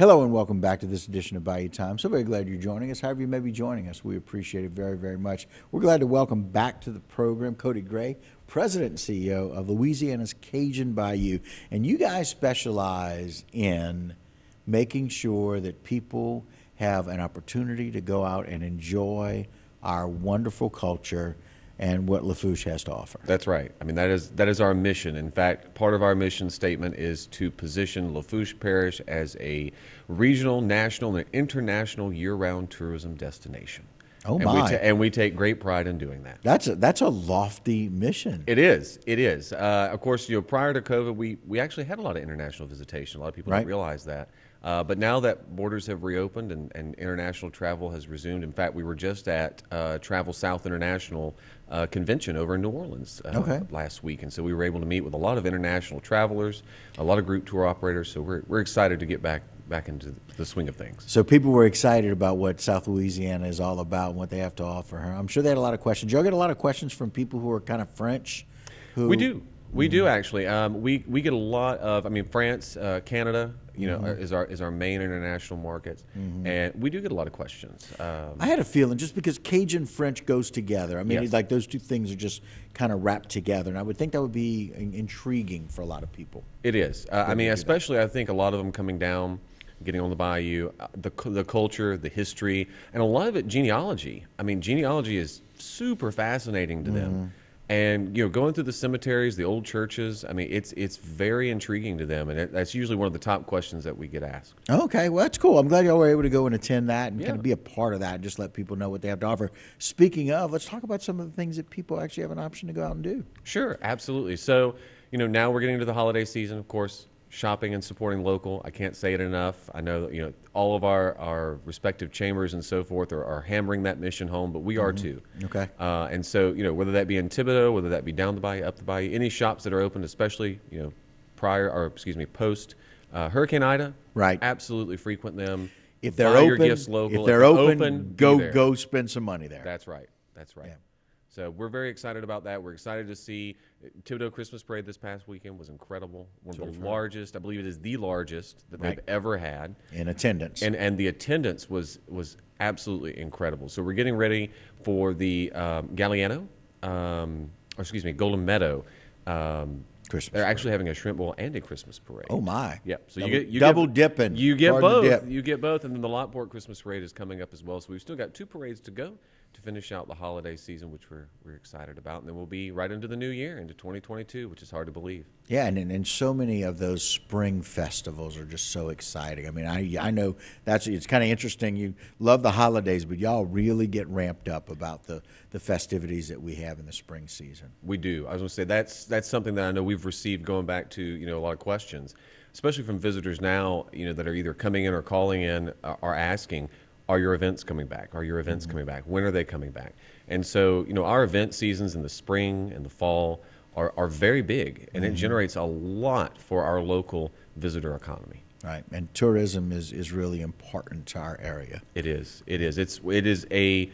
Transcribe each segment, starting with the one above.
Hello and welcome back to this edition of Bayou Time. So very glad you're joining us. However you may be joining us, we appreciate it very, very much. We're glad to welcome back to the program Cody Gray, President and CEO of Louisiana's Cajun Bayou. And you guys specialize in making sure that people have an opportunity to go out and enjoy our wonderful culture and what Lafourche has to offer. That's right. I mean, that is our mission. In fact, part of our mission statement is to position Lafourche Parish as a regional, national, and international year-round tourism destination. Oh, and my. And we take great pride in doing that. That's a lofty mission. It is. It is. Of course, prior to COVID, we actually had a lot of international visitation. A lot of people don't realize that. But now that borders have reopened and international travel has resumed, in fact, we were just at Travel South International convention over in New Orleans last week. And so we were able to meet with a lot of international travelers, a lot of group tour operators. So we're excited to get back into the swing of things. So people were excited about what South Louisiana is all about and what they have to offer. I'm sure they had a lot of questions. Y'all get a lot of questions from people who are kind of French? We do. We do actually. We get a lot of. I mean, France, Canada, is our main international markets, and we do get a lot of questions. I had a feeling just because Cajun French goes together. I mean, like those two things are just kind of wrapped together, and I would think that would be intriguing for a lot of people. It is. I mean, especially I think a lot of them coming down, getting on the bayou, the culture, the history, and a lot of it genealogy. I mean, genealogy is super fascinating to them. And going through the cemeteries, the old churches, I mean, it's very intriguing to them, and that's usually one of the top questions that we get asked. Okay, well, that's cool. I'm glad y'all were able to go and attend that and kind of be a part of that and just let people know what they have to offer. Speaking of, let's talk about some of the things that people actually have an option to go out and do. Sure, absolutely. So, now we're getting into the holiday season, of course. Shopping and supporting local. I can't say it enough. I know that all of our respective chambers and so forth are hammering that mission home, but we are too. Okay. And so whether that be in Thibodaux, whether that be down the bayou, up the bayou, any shops that are open, especially post Hurricane Ida, right? Absolutely frequent them. If they're Buy open, your gifts local. If they're open, go spend some money there. That's right. That's right. Yeah. So we're very excited about that. We're excited to see Thibodaux Christmas Parade this past weekend was incredible. One of the largest, I believe it is the largest that they've ever had. In attendance. And the attendance was absolutely incredible. So we're getting ready for the Galliano, Golden Meadow. Christmas They're actually having a shrimp bowl and a Christmas parade. Oh my! Yep. So you double dipping. You get both. You get both, and then the Lockport Christmas parade is coming up as well. So we've still got 2 parades to go to finish out the holiday season, which we're excited about, and then we'll be right into the new year, into 2022, which is hard to believe. Yeah, and so many of those spring festivals are just so exciting. I mean, I know it's kind of interesting. You love the holidays, but y'all really get ramped up about the festivities that we have in the spring season. We do. I was going to say that's something that I know we've received going back to a lot of questions, especially from visitors now that are either coming in or calling in, are asking, are your events coming back? Are your events coming back? When are they coming back? And so, our event seasons in the spring and the fall are very big, and it generates a lot for our local visitor economy. Right, and tourism is really important to our area. It is. It is. It is a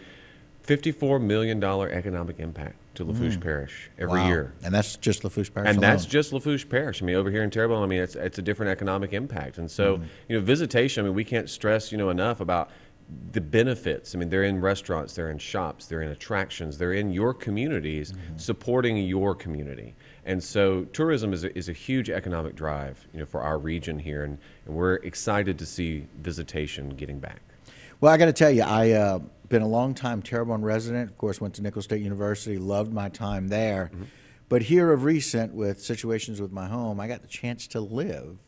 $54 million economic impact to Lafourche Parish every year. And that's just Lafourche Parish and alone. That's just Lafourche Parish. I mean, over here in Terrebonne, I mean, it's a different economic impact. And so, visitation, I mean, we can't stress, enough about the benefits. I mean, they're in restaurants, they're in shops, they're in attractions, they're in your communities, supporting your community. And so tourism is a huge economic drive, for our region here, and we're excited to see visitation getting back. Well, I got to tell you, I been a long-time Terrebonne resident. Of course, went to Nicholls State University, loved my time there. But here of recent, with situations with my home, I got the chance to live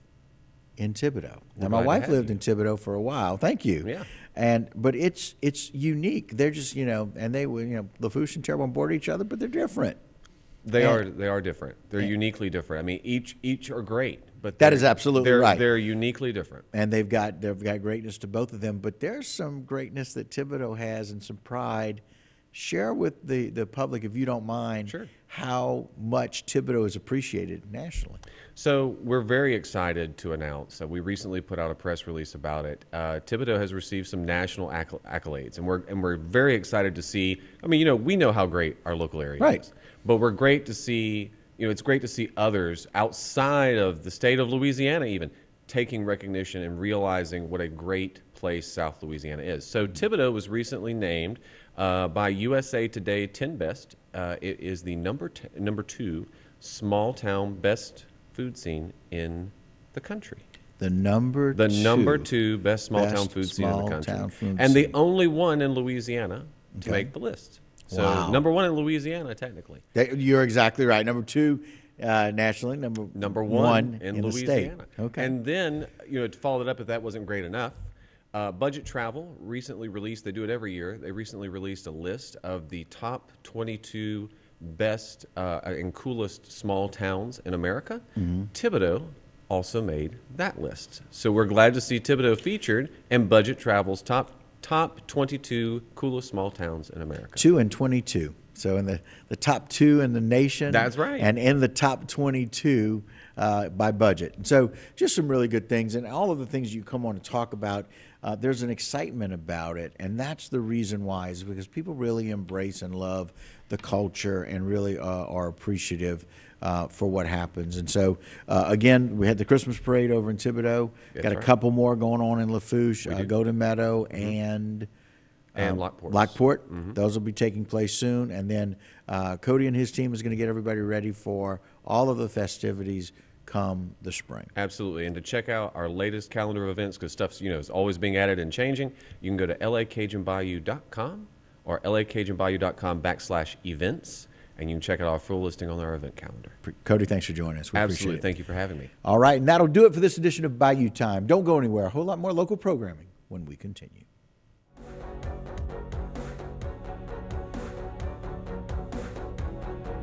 in Thibodaux. Now, my wife lived in Thibodaux for a while. Thank you. Yeah. But it's unique. They're just and they Lafourche and Terrebonne border each other, but they're different. They are different. They're uniquely different. I mean, each are great, but that is absolutely right. They're uniquely different, and they've got greatness to both of them. But there's some greatness that Thibodaux has and some pride. Share with the public, if you don't mind, how much Thibodaux is appreciated nationally. So we're very excited to announce that we recently put out a press release about it. Thibodaux has received some national accolades, and we're very excited to see. I mean, we know how great our local area is, but we're great to see. It's great to see others outside of the state of Louisiana even taking recognition and realizing what a great place South Louisiana is. So Thibodaux was recently named by USA Today 10 Best. It is the number 2 small town best food scene in the country. The number two best small town food scene in the country, and the only one in Louisiana to make the list. So wow. number 1 in Louisiana, technically. You're exactly right. Number 2 nationally, number one in Louisiana. The state. Okay. And then, to follow it up, if that wasn't great enough, Budget Travel recently released, they do it every year, they recently released a list of the top 22 best and coolest small towns in America. Thibodaux also made that list. So we're glad to see Thibodaux featured in Budget Travel's top 22 coolest small towns in America. 2 and 22. So in the top 2 in the nation. That's right. And in the top 22 by budget. And so just some really good things. And all of the things you come on to talk about, there's an excitement about it. And that's the reason why, is because people really embrace and love the culture and really are appreciative for what happens. And so, again, we had the Christmas parade over in Thibodaux. That's Got a right. couple more going on in Lafourche, Golden Meadow, and Lockport. Those will be taking place soon. And then Cody and his team is going to get everybody ready for all of the festivities come the spring. Absolutely. And to check out our latest calendar of events, because stuff's is always being added and changing, you can go to lacajunbayou.com or lacajunbayou.com/events. And you can check out our full listing on our event calendar. Cody, thanks for joining us. We Absolutely. appreciate it. Thank you for having me. All right, and that'll do it for this edition of Bayou Time. Don't go anywhere. A whole lot more local programming when we continue.